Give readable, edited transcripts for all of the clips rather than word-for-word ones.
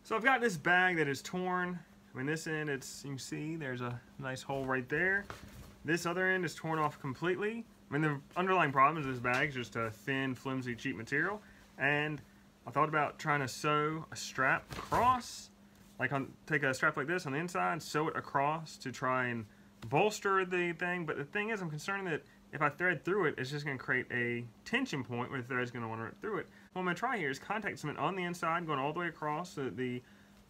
So I've got this bag that is torn. I mean, this end, you can see there's a nice hole right there. This other end is torn off completely. I mean, the underlying problem is this bag is just a thin, flimsy, cheap material. And I thought about trying to sew a strap across, take a strap like this on the inside, sew it across to try and bolster the thing. But the thing is, I'm concerned that if I thread through it, it's just going to create a tension point where the thread's going to want to rip through it. What I'm going to try here is contact cement on the inside, going all the way across so that the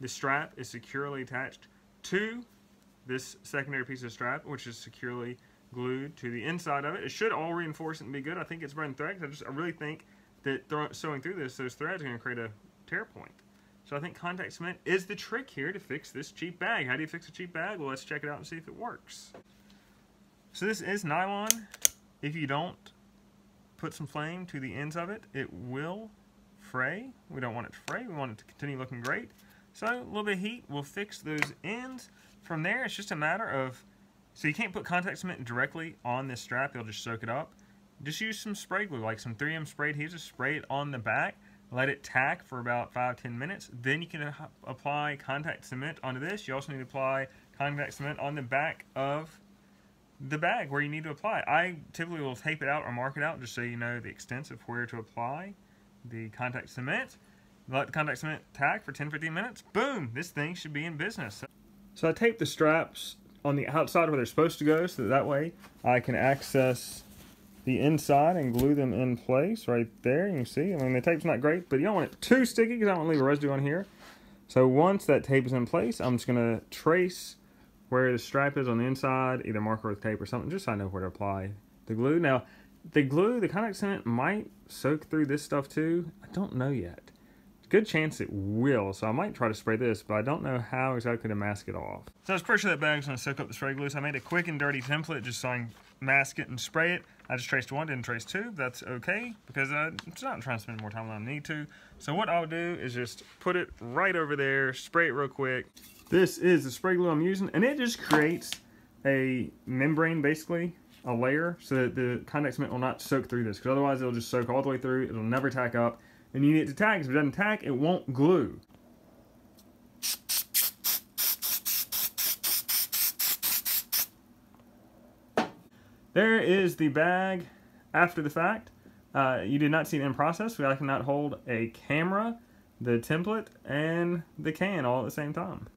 strap is securely attached to this secondary piece of strap, which is securely glued to the inside of it. It should all reinforce it and be good. I think it's running thread because I really think that sewing through those threads are going to create a tear point. So I think contact cement is the trick here to fix this cheap bag. How do you fix a cheap bag? Well, let's check it out and see if it works. So this is nylon. If you don't put some flame to the ends of it, it will fray. We don't want it to fray. We want it to continue looking great. So a little bit of heat will fix those ends. From there, it's just a matter of, so you can't put contact cement directly on this strap. It'll just soak it up. Just use some spray glue, like some 3M spray adhesive. Spray it on the back. Let it tack for about 5-10 minutes. Then you can apply contact cement onto this. You also need to apply contact cement on the back of the bag where you need to apply it. I typically will tape it out or mark it out just so you know the extent of where to apply the contact cement. Let the contact cement tack for 10-15 minutes. Boom! This thing should be in business. So I tape the straps on the outside where they're supposed to go so that way I can access the inside and glue them in place right there. You can see, I mean, the tape's not great, but you don't want it too sticky because I don't want to leave a residue on here. So once that tape is in place, I'm just going to trace where the strap is on the inside, either marker with tape or something, just so I know where to apply the glue. Now, the contact cement might soak through this stuff too. I don't know yet. Good chance it will, so I might try to spray this, but I don't know how exactly to mask it off. So I was pretty sure that bag's going to soak up the spray glue, so I made a quick and dirty template just so I can mask it and spray it. I just traced one, didn't trace two. That's okay, because I'm not trying to spend more time than I need to. So what I'll do is just put it right over there, spray it real quick. This is the spray glue I'm using, and it just creates a membrane, basically, a layer, so that the contact cement will not soak through this, because otherwise it'll just soak all the way through. It'll never tack up. And you need it to tack, because if it doesn't tack, it won't glue. There is the bag after the fact. You did not see it in process. I cannot hold a camera, the template, and the can all at the same time.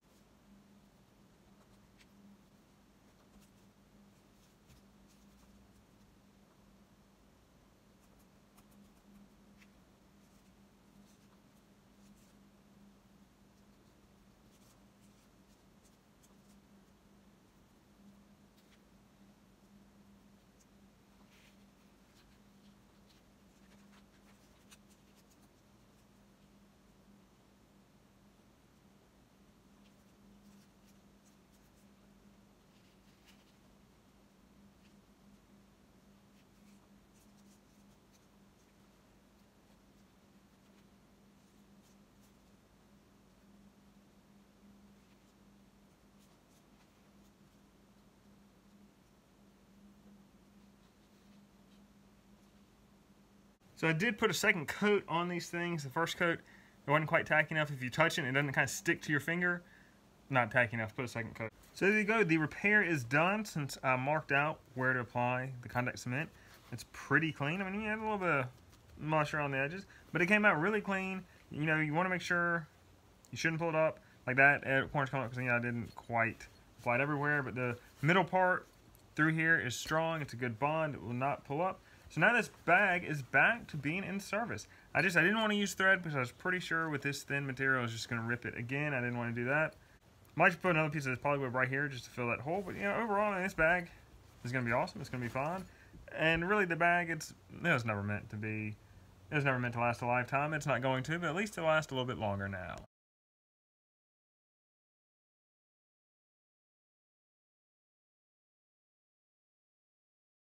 So I did put a second coat on these things. The first coat, it wasn't quite tacky enough. If you touch it, it doesn't kind of stick to your finger. Not tacky enough, put a second coat. So there you go, the repair is done since I marked out where to apply the contact cement. It's pretty clean. I mean, you had a little bit of mush around the edges, but it came out really clean. You know, you want to make sure you shouldn't pull it up like that. Corners come up because, you know, I didn't quite apply it everywhere, but the middle part through here is strong. It's a good bond. It will not pull up. So now this bag is back to being in service. I didn't want to use thread because I was pretty sure with this thin material I was just going to rip it again. I didn't want to do that. Might just put another piece of this polyweb right here just to fill that hole. But, you know, overall, this bag is going to be awesome. It's going to be fine. And really, the bag, it was never meant to last a lifetime. It's not going to, but at least it'll last a little bit longer now.